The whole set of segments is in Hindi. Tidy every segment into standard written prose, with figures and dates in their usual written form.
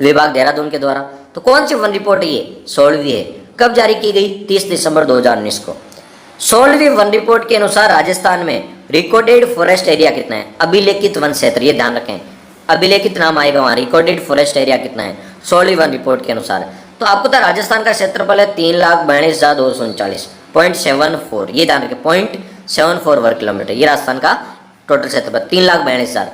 विभाग देहरादून के द्वारा। तो कौन सी वन रिपोर्ट है ये? 16वीं है। कब जारी की गई? 30 दिसंबर 2019 को। 16वीं वन रिपोर्ट के अनुसार राजस्थान में रिकॉर्डेड फॉरेस्ट एरिया कितना है? अभिलेखित वन क्षेत्र, ये ध्यान रखें, अभिलेखित नाम आएगा वहाँ। रिकॉर्डेड फॉरेस्ट एरिया कितना है 16वीं वन रिपोर्ट के अनुसार? तो आपको था राजस्थान का क्षेत्रफल है 3,42,239.74, ये ध्यान रखें, 0.74 वर्ग किलोमीटर, ये राजस्थान का टोटल क्षेत्रफल 3,42,000।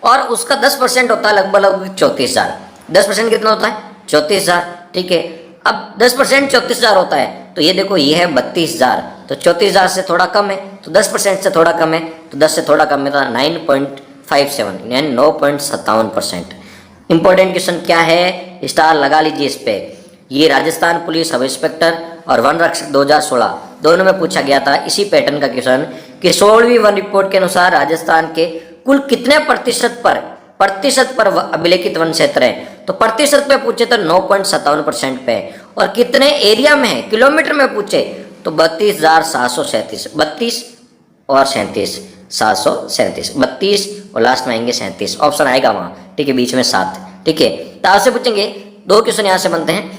और उसका 10% होता है लगभग 34,000। 10% कितना होता है? 34,000, ठीक है। अब 10% 34,000 होता है, तो ये देखो ये है 32,000, तो 34,000 से थोड़ा कम है, तो 10% से थोड़ा कम है, तो 10 से थोड़ा कम है, तो 9.57 यानी 9.57%। इंपॉर्टेंट क्वेश्चन क्या है? स्टार लगा लीजिए इस पे। ये राजस्थान पुलिस सब इंस्पेक्टर और वन रक्षक 2016 दोनों में पूछा गया था इसी पैटर्न का क्वेश्चन कि 16वीं वन रिपोर्ट के अनुसार राजस्थान के कुल कितने प्रतिशत पर अभिलेखित वन क्षेत्र है? तो प्रतिशत पे पूछे तो 9.57% पे, और कितने एरिया में है, किलोमीटर में पूछे तो 32,737, 32 और 37, 737, 32 और लास्ट में आएंगे 37, ऑप्शन आएगा वहाँ, ठीक है, बीच में 7, ठीक है। तो आपसे पूछेंगे, दो क्वेश्चन यहाँ से बनते हैं।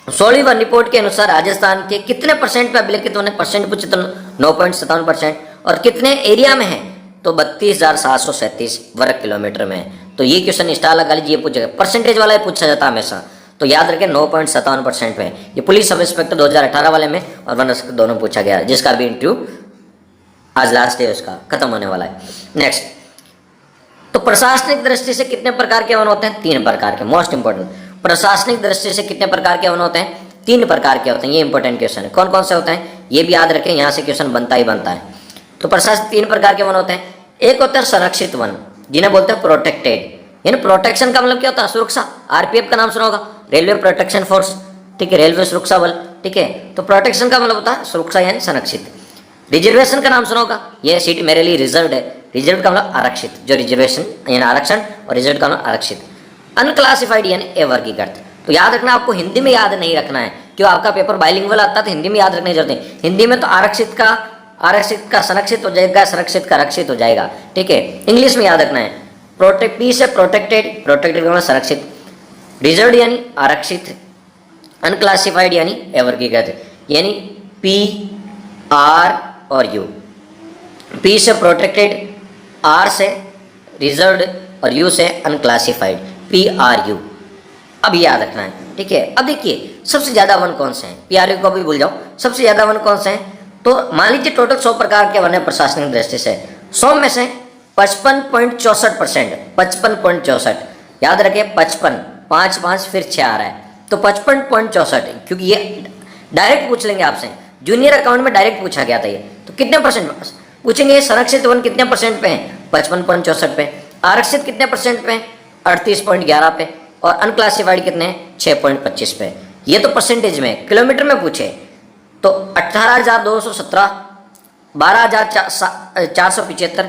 16वीं वन रिपोर्ट के अनुसार राजस्थान के कितने परसेंट पे अभिलेखित वन है? परसेंट पूछे तो 9.57%, और कितने एरिया में है तो 32,737 वर्ग किलोमीटर में। तो ये क्वेश्चन स्टार लगा लीजिए, पूछेगा परसेंटेज वाला ही पूछा जाता है हमेशा, तो याद रखें 9.57% में। ये पुलिस सब इंस्पेक्टर 2018 वाले में और वन रक्षक दोनों पूछा गया, जिसका भी इंटरव्यू आज लास्ट है, उसका खत्म होने वाला है। नेक्स्ट, तो प्रशासनिक दृष्टि से कितने प्रकार के वन होते हैं? 3 प्रकार के। मोस्ट इंपोर्टेंट, प्रशासनिक दृष्टि से कितने प्रकार के वन होते हैं? 3 प्रकार के होते हैं। ये इंपॉर्टेंट क्वेश्चन है। कौन कौन से होते हैं ये भी याद रखें, यहाँ से क्वेश्चन बनता ही बनता है। तो प्रशासनिक 3 प्रकार के वन होते हैं। एक होता है संरक्षित वन, जिन्हें बोलते हैं प्रोटेक्टेड, यानी प्रोटेक्शन का मतलब क्या होता है? सुरक्षा। आरपीएफ का नाम सुना होगा, रेलवे प्रोटेक्शन फोर्स, ठीक है, रेलवे सुरक्षा बल, ठीक है। तो प्रोटेक्शन का मतलब होता है सुरक्षा यानी संरक्षित। रिजर्वेशन का नाम सुना होगा, यह सीट मेरे लिए रिजर्व है, रिजर्व का मतलब आरक्षित, जो रिजर्वेशन यानी आरक्षण, और रिजर्व का मतलब आरक्षित। अनक्लासिफाइड यानी अवर्गीकृत। तो याद रखना, आपको हिंदी में याद नहीं रखना है, क्यों आपका पेपर बाइलिंगुअल आता है तो हिंदी में याद रखने की जरूरत नहीं। हिंदी में तो आरक्षित का संरक्षित हो जाएगा, संरक्षित का रक्षित हो जाएगा, ठीक है। इंग्लिश में याद रखना है, पी से प्रोटेक्टेड, प्रोटेक्टेड का मतलब संरक्षित, रिजर्व यानी आरक्षित, अनक्लासिफाइड यानी अवर्गीकृत, यानी पी आर और यू। पी से प्रोटेक्टेड, आर से रिजर्व्ड और यू से अनक्लासिफाइड, PRU। अब याद रखना है, ठीक है। अब देखिए सबसे ज्यादा वन कौन से हैं? PRU को भी भूल जाओ, सबसे ज्यादा वन कौन से हैं? तो मान लीजिए टोटल 100 प्रकार के वन है प्रशासनिक दृष्टि से, 100 में से 55.64%, 55.64, याद रखें 55, 5 5 फिर 6 आ रहा है, तो 55.64, क्योंकि ये डायरेक्ट पूछ लेंगे आपसे, जूनियर अकाउंट में डायरेक्ट पूछा गया था ये। तो कितने परसेंट पूछेंगे? संरक्षित वन कितने परसेंट पे हैं? 55.64 पे। आरक्षित कितने परसेंट पे? 38.11 पे। और अनक्लासिफाइड कितने हैं? 6.25 पे। ये तो परसेंटेज में, किलोमीटर में पूछे तो 18,217, 12,475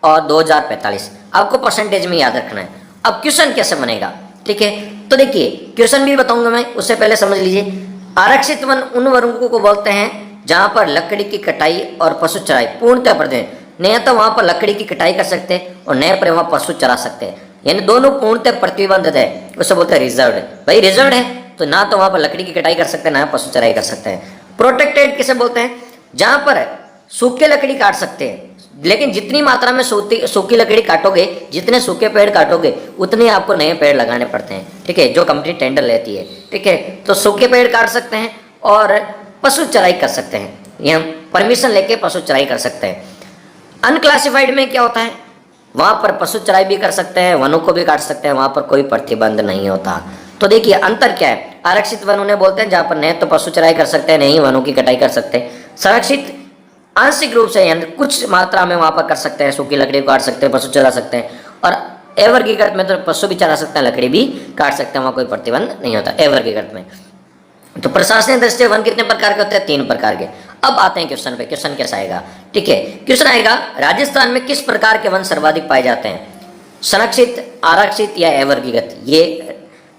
और 2,045, आपको परसेंटेज में याद रखना है। अब क्वेश्चन कैसे बनेगा, ठीक है। तो देखिए क्वेश्चन भी बताऊंगा मैं, उससे पहले समझ लीजिए। आरक्षित वन उन वर्गों को बोलते हैं जहां पर लकड़ी की कटाई और पशु चराई पूर्णतः प्रतिबंधित, नहीं तो वहां पर लकड़ी की कटाई कर सकते हैं और नए पर वहां पशु चरा सकते हैं, यानी दोनों पूर्णतः प्रतिबंधित है, उसे बोलते हैं रिजर्व्ड। भाई रिजर्व्ड है तो ना तो वहां पर लकड़ी की कटाई कर सकते हैं ना पशु चराई कर सकते हैं। प्रोटेक्टेड किसे बोलते हैं? जहां पर सूखे लकड़ी काट सकते हैं, लेकिन जितनी मात्रा में सूखी लकड़ी काटोगे, जितने सूखे पेड़ काटोगे उतने आपको नए पेड़ लगाने पड़ते हैं, ठीक है, जो कंपनी टेंडर लेती है, ठीक है। तो सूखे पेड़ काट सकते हैं और पशु चराई कर सकते हैं, ये हम परमिशन लेके पशु चराई कर सकते हैं। अनक्लासिफाइड में क्या होता है? वहां पर पशु चराई भी कर सकते हैं, वनों को भी काट सकते हैं, वहां पर कोई प्रतिबंध नहीं होता। तो देखिए अंतर क्या है? आरक्षित वन उन्हें बोलते हैं जहां पर न तो पशु चराई कर सकते हैं, नहीं वनों की कटाई कर सकते हैं। संरक्षित आंशिक रूप से यानी कुछ मात्रा में वहां पर कर सकते हैं, सूखी लकड़ी काट सकते हैं, पशु चरा सकते हैं। और अवर्गीकृत में तो पशु भी चरा सकते हैं, लकड़ी भी काट सकते हैं, वहां कोई प्रतिबंध नहीं होता अवर्गीकृत में। तो प्रशासनिक दृष्टि वन कितने प्रकार के होते हैं? 3 प्रकार के। अब आते हैं क्वेश्चन पे, क्वेश्चन कैसा आएगा, ठीक है। क्वेश्चन आएगा, राजस्थान में किस प्रकार के वन सर्वाधिक पाए जाते हैं? संरक्षित, आरक्षित या अवर्गीकृत? ये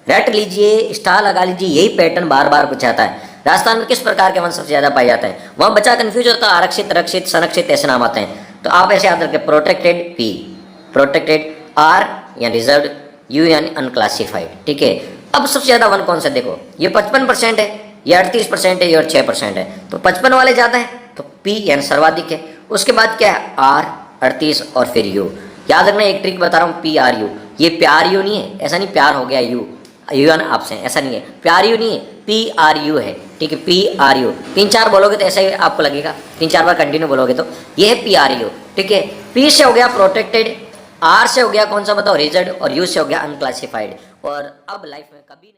रट लीजिए, स्टार लगा लीजिए, यही पैटर्न बार बार पूछाता है। राजस्थान में किस प्रकार के वन सबसे ज्यादा पाए जाते हैं? वहां बच्चा कंफ्यूज होता है, आरक्षित, रक्षित, संरक्षित ऐसे नाम आते हैं, तो आप ऐसे याद रखें, प्रोटेक्टेड P, प्रोटेक्टेड R या रिजर्व यू यानी अनक्लासिफाइड, ठीक है। अब सबसे ज़्यादा वन कौन सा, देखो ये 55% है, ये 38% है, ये और 6% है, तो 55 वाले ज़्यादा है तो पी यानी सर्वाधिक है। उसके बाद क्या है, आर 38 और फिर यू। याद रखना एक ट्रिक बता रहा हूँ, पी आर यू, ये प्यार यू नहीं है, ऐसा नहीं प्यार हो गया यू, यू यानी आपसे, ऐसा नहीं है, प्यार यू नहीं है, पी आर यू है, ठीक है, पी आर यू। 3-4 बोलोगे तो ऐसा ही आपको लगेगा, 3-4 बार कंटिन्यू बोलोगे तो ये है पी आर यू, ठीक है। पी से हो गया प्रोटेक्टेड, आर से हो गया कौन सा बताओ, रिजर्व, और यू से हो गया अनक्लासिफाइड। और अब लाइफ में कभी